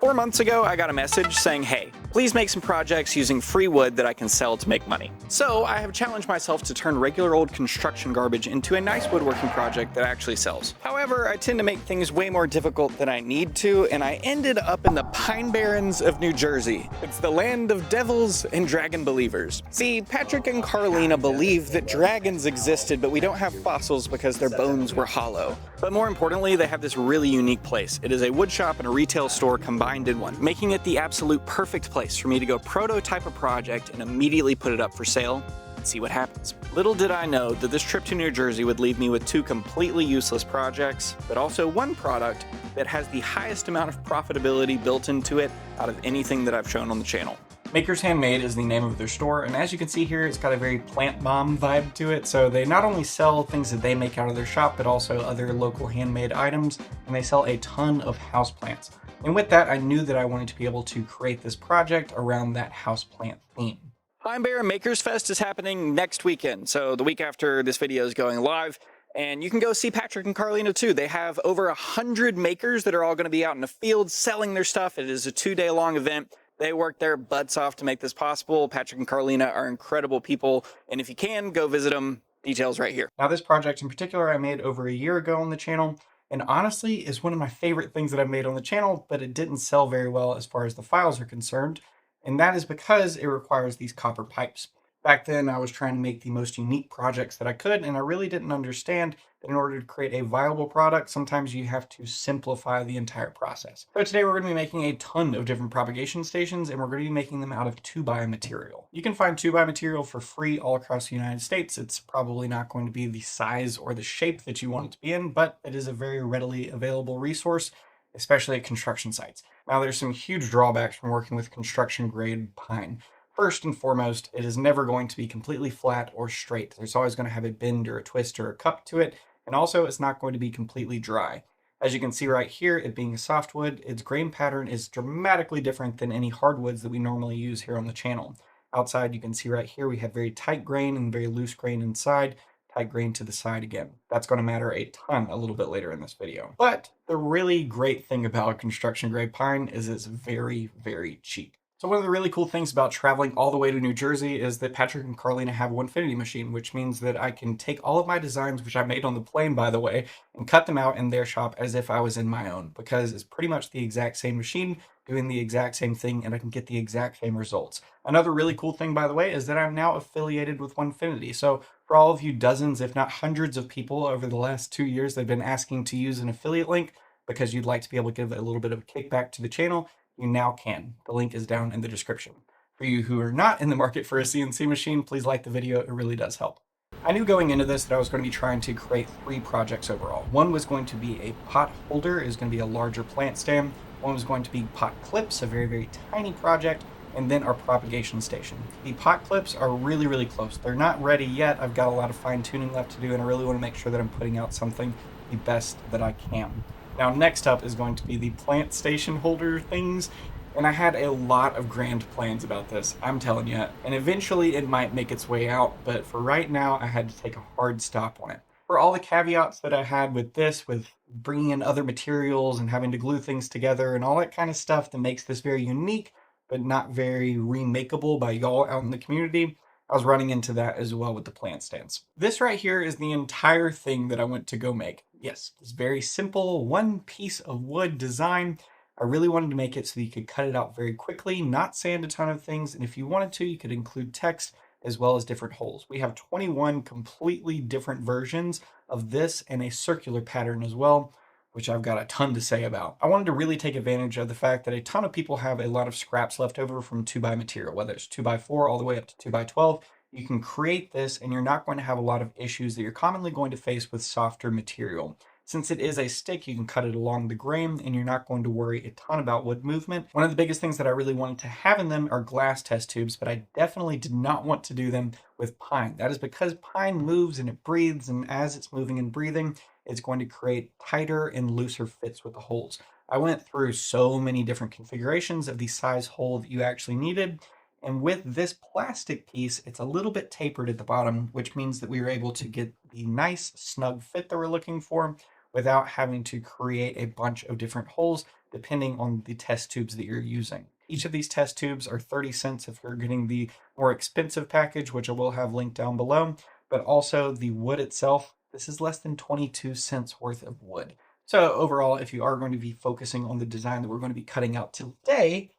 4 months ago, I got a message saying, hey, please make some projects using free wood that I can sell to make money. So I have challenged myself to turn regular old construction garbage into a nice woodworking project that actually sells. However, I tend to make things way more difficult than I need to, and I ended up in the Pine Barrens of New Jersey. It's the land of devils and dragon believers. See, Patrick and Carlina believe that dragons existed, but we don't have fossils because their bones were hollow. But more importantly, they have this really unique place. It is a wood shop and a retail store combined in one, making it the absolute perfect place for me to go prototype a project and immediately put it up for sale and see what happens. Little did I know that this trip to New Jersey would leave me with 2 completely useless projects, but also one product that has the highest amount of profitability built into it out of anything that I've shown on the channel. Maker's Handmade is the name of their store, and as you can see here, it's got a very plant bomb vibe to it. So they not only sell things that they make out of their shop, but also other local handmade items, and they sell a ton of houseplants. And with that, I knew that I wanted to be able to create this project around that houseplant theme. Pine Barren Makers Fest is happening next weekend, so the week after this video is going live. And you can go see Patrick and Carlina too. They have over 100 makers that are all going to be out in the field selling their stuff. It is a 2-day long event. They work their butts off to make this possible. Patrick and Carlina are incredible people, and if you can, go visit them. Details right here. Now, this project in particular I made over a year ago on the channel, and honestly is one of my favorite things that I've made on the channel, but it didn't sell very well as far as the files are concerned, and that is because it requires these copper pipes. Back then, I was trying to make the most unique projects that I could, and I really didn't understand that in order to create a viable product, sometimes you have to simplify the entire process. So today we're going to be making a ton of different propagation stations, and we're going to be making them out of 2x material. You can find 2x material for free all across the United States. It's probably not going to be the size or the shape that you want it to be in, but it is a very readily available resource, especially at construction sites. Now, there's some huge drawbacks from working with construction grade pine. First and foremost, it is never going to be completely flat or straight. There's always going to have a bend or a twist or a cup to it, and also it's not going to be completely dry. As you can see right here, it being a softwood, its grain pattern is dramatically different than any hardwoods that we normally use here on the channel. Outside, you can see right here, we have very tight grain and very loose grain inside, tight grain to the side again. That's going to matter a ton a little bit later in this video. But the really great thing about construction grade pine is it's very, very cheap. So one of the really cool things about traveling all the way to New Jersey is that Patrick and Carlina have a Onefinity machine, which means that I can take all of my designs, which I made on the plane, by the way, and cut them out in their shop as if I was in my own, because it's pretty much the exact same machine doing the exact same thing, and I can get the exact same results. Another really cool thing, by the way, is that I'm now affiliated with Onefinity. So for all of you dozens, if not hundreds of people over the last 2 years that have been asking to use an affiliate link because you'd like to be able to give a little bit of a kickback to the channel, you now can. The link is down in the description. For you who are not in the market for a CNC machine, please like the video. It really does help. I knew going into this that I was going to be trying to create 3 projects overall. One was going to be a pot holder. It was going to be a larger plant stand. One was going to be pot clips, a very, very tiny project, and then our propagation station. The pot clips are really, really close. They're not ready yet. I've got a lot of fine tuning left to do, and I really want to make sure that I'm putting out something the best that I can. Now, next up is going to be the plant station holder things, and I had a lot of grand plans about this, I'm telling you, and eventually it might make its way out, but for right now, I had to take a hard stop on it. For all the caveats that I had with this, with bringing in other materials and having to glue things together and all that kind of stuff that makes this very unique, but not very remakeable by y'all out in the community, I was running into that as well with the plant stands. This right here is the entire thing that I went to go make. Yes, this very simple one piece of wood design. I really wanted to make it so that you could cut it out very quickly, not sand a ton of things, and if you wanted to, you could include text as well as different holes. We have 21 completely different versions of this and a circular pattern as well, which I've got a ton to say about. I wanted to really take advantage of the fact that a ton of people have a lot of scraps left over from 2x material, whether it's 2x4 all the way up to 2x12. You can create this and you're not going to have a lot of issues that you're commonly going to face with softer material. Since it is a stick, you can cut it along the grain and you're not going to worry a ton about wood movement. One of the biggest things that I really wanted to have in them are glass test tubes, but I definitely did not want to do them with pine. That is because pine moves and it breathes, and as it's moving and breathing, it's going to create tighter and looser fits with the holes. I went through so many different configurations of the size hole that you actually needed. And with this plastic piece, it's a little bit tapered at the bottom, which means that we were able to get the nice snug fit that we're looking for without having to create a bunch of different holes depending on the test tubes that you're using. Each of these test tubes are 30 cents if you're getting the more expensive package, which I will have linked down below, but also the wood itself. This is less than 22 cents worth of wood. So overall, if you are going to be focusing on the design that we're going to be cutting out today,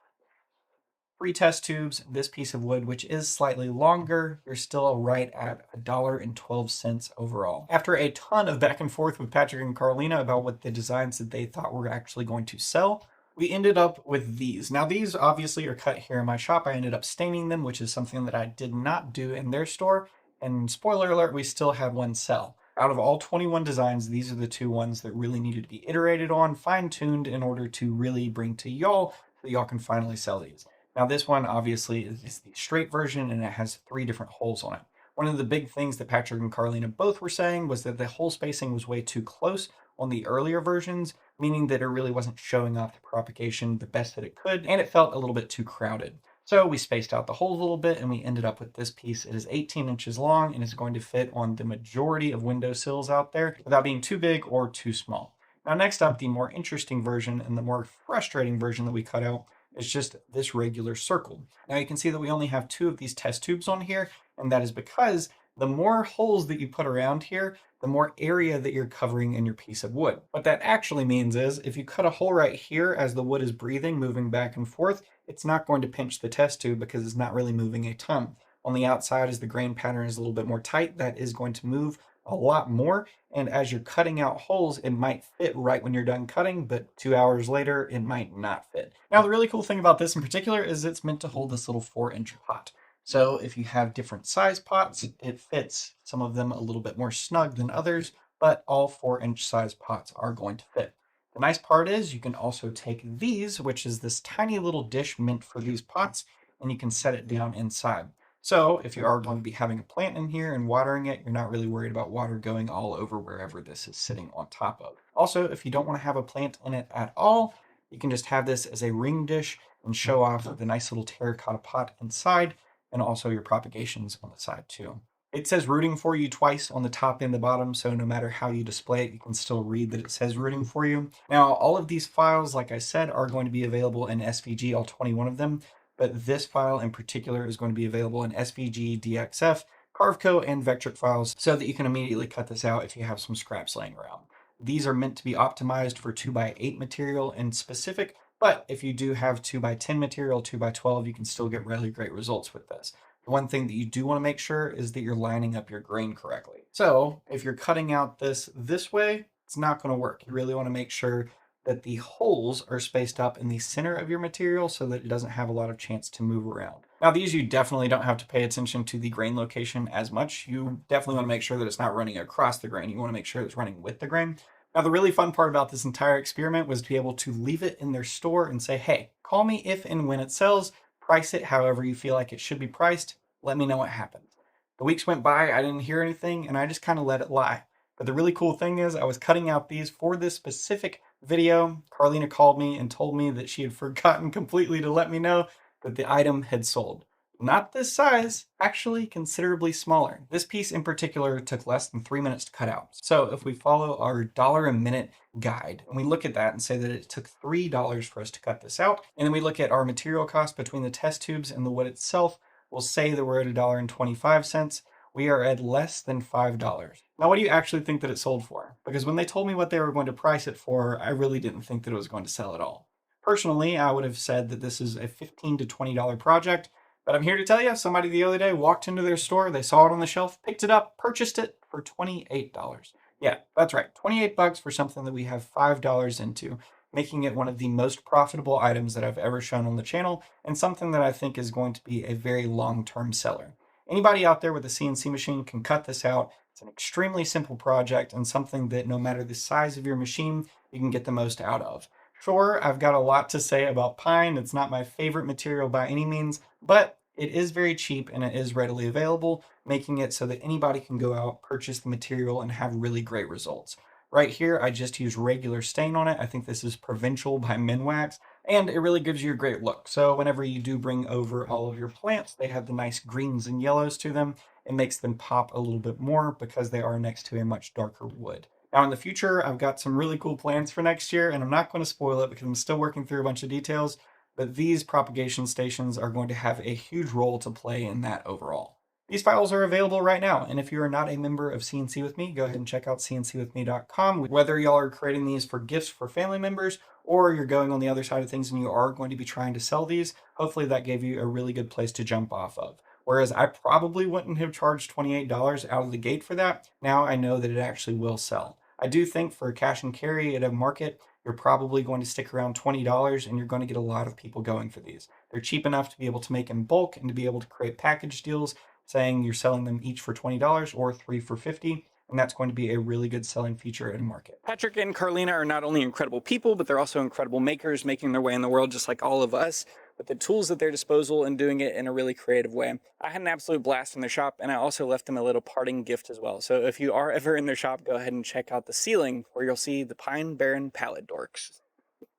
3 test tubes, this piece of wood, which is slightly longer, you're still right at $1.12 overall. After a ton of back and forth with Patrick and Carlina about what the designs that they thought were actually going to sell, we ended up with these. Now these obviously are cut here in my shop. I ended up staining them, which is something that I did not do in their store. And spoiler alert, we still had one sell. Out of all 21 designs, these are the 2 ones that really needed to be iterated on, fine-tuned in order to really bring to y'all so that y'all can finally sell these. Now this one obviously is the straight version and it has 3 different holes on it. One of the big things that Patrick and Carlina both were saying was that the hole spacing was way too close on the earlier versions, meaning that it really wasn't showing off the propagation the best that it could, and it felt a little bit too crowded. So we spaced out the holes a little bit and we ended up with this piece. It is 18 inches long and is going to fit on the majority of windowsills out there without being too big or too small. Now next up, the more interesting version and the more frustrating version that we cut out is just this regular circle. Now you can see that we only have 2 of these test tubes on here, and that is because the more holes that you put around here, the more area that you're covering in your piece of wood. What that actually means is if you cut a hole right here as the wood is breathing, moving back and forth, it's not going to pinch the test tube because it's not really moving a ton. On the outside, as the grain pattern is a little bit more tight, that is going to move a lot more. And as you're cutting out holes, it might fit right when you're done cutting, but 2 hours later, it might not fit. Now, the really cool thing about this in particular is it's meant to hold this little 4-inch pot. So if you have different size pots, it fits. Some of them a little bit more snug than others, but all 4-inch size pots are going to fit. The nice part is you can also take these, which is this tiny little dish meant for these pots, and you can set it down inside. So if you are going to be having a plant in here and watering it, you're not really worried about water going all over wherever this is sitting on top of. Also, if you don't want to have a plant in it at all, you can just have this as a ring dish and show off the nice little terracotta pot inside and also your propagations on the side too. It says rooting for you twice on the top and the bottom, so no matter how you display it, you can still read that it says rooting for you. Now, all of these files, like I said, are going to be available in SVG, all 21 of them, but this file in particular is going to be available in SVG, DXF, Carveco, and Vectric files so that you can immediately cut this out if you have some scraps laying around. These are meant to be optimized for 2x8 material in specific, but if you do have 2x10 material, 2x12, you can still get really great results with this. The one thing that you do want to make sure is that you're lining up your grain correctly. So if you're cutting out this way, it's not going to work. You really want to make sure that the holes are spaced up in the center of your material so that it doesn't have a lot of chance to move around. Now these, you definitely don't have to pay attention to the grain location as much. You definitely want to make sure that it's not running across the grain. You want to make sure it's running with the grain. Now, the really fun part about this entire experiment was to be able to leave it in their store and say, hey, call me if and when it sells, price it however you feel like it should be priced, let me know what happens. The weeks went by, I didn't hear anything, and I just kind of let it lie. But the really cool thing is I was cutting out these for this specific video. Carlina called me and told me that she had forgotten completely to let me know that the item had sold. Not this size, actually considerably smaller. This piece in particular took less than 3 minutes to cut out. So if we follow our dollar a minute guide and we look at that and say that it took $3 for us to cut this out, and then we look at our material cost between the test tubes and the wood itself, we'll say that we're at $1.25. We are at less than $5. Now, what do you actually think that it sold for? Because when they told me what they were going to price it for, I really didn't think that it was going to sell at all. Personally, I would have said that this is a $15 to $20 project, but I'm here to tell you, somebody the other day walked into their store, they saw it on the shelf, picked it up, purchased it for $28. Yeah, that's right, $28 for something that we have $5 into, making it one of the most profitable items that I've ever shown on the channel, and something that I think is going to be a very long-term seller. Anybody out there with a CNC machine can cut this out. It's an extremely simple project and something that no matter the size of your machine, you can get the most out of. Sure, I've got a lot to say about pine. It's not my favorite material by any means, but it is very cheap and it is readily available, making it so that anybody can go out, purchase the material, and have really great results. Right here, I just use regular stain on it. I think this is Provincial by Minwax, and it really gives you a great look. So whenever you do bring over all of your plants, they have the nice greens and yellows to them. It makes them pop a little bit more because they are next to a much darker wood. Now in the future, I've got some really cool plans for next year, and I'm not going to spoil it because I'm still working through a bunch of details, but these propagation stations are going to have a huge role to play in that overall. These files are available right now, and if you are not a member of CNC with me, go ahead and check out cncwithme.com. Whether y'all are creating these for gifts for family members, or you're going on the other side of things and you are going to be trying to sell these, hopefully that gave you a really good place to jump off of. Whereas I probably wouldn't have charged $28 out of the gate for that, now I know that it actually will sell. I do think for cash and carry at a market, you're probably going to stick around $20 and you're going to get a lot of people going for these. They're cheap enough to be able to make in bulk and to be able to create package deals saying you're selling them each for $20 or 3 for $50, and that's going to be a really good selling feature in a market. Patrick and Carlina are not only incredible people, but they're also incredible makers, making their way in the world just like all of us, with the tools at their disposal and doing it in a really creative way. I had an absolute blast in their shop, and I also left them a little parting gift as well. So if you are ever in their shop, go ahead and check out the ceiling where you'll see the Pine Barren Pallet Dorks.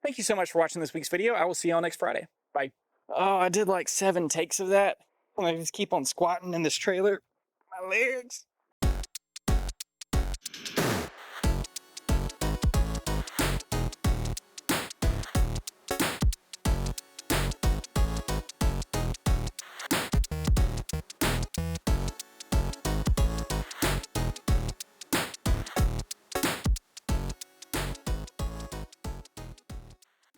Thank you so much for watching this week's video. I will see y'all next Friday. Bye. Oh, I did like 7 takes of that. I just keep on squatting in this trailer. My legs.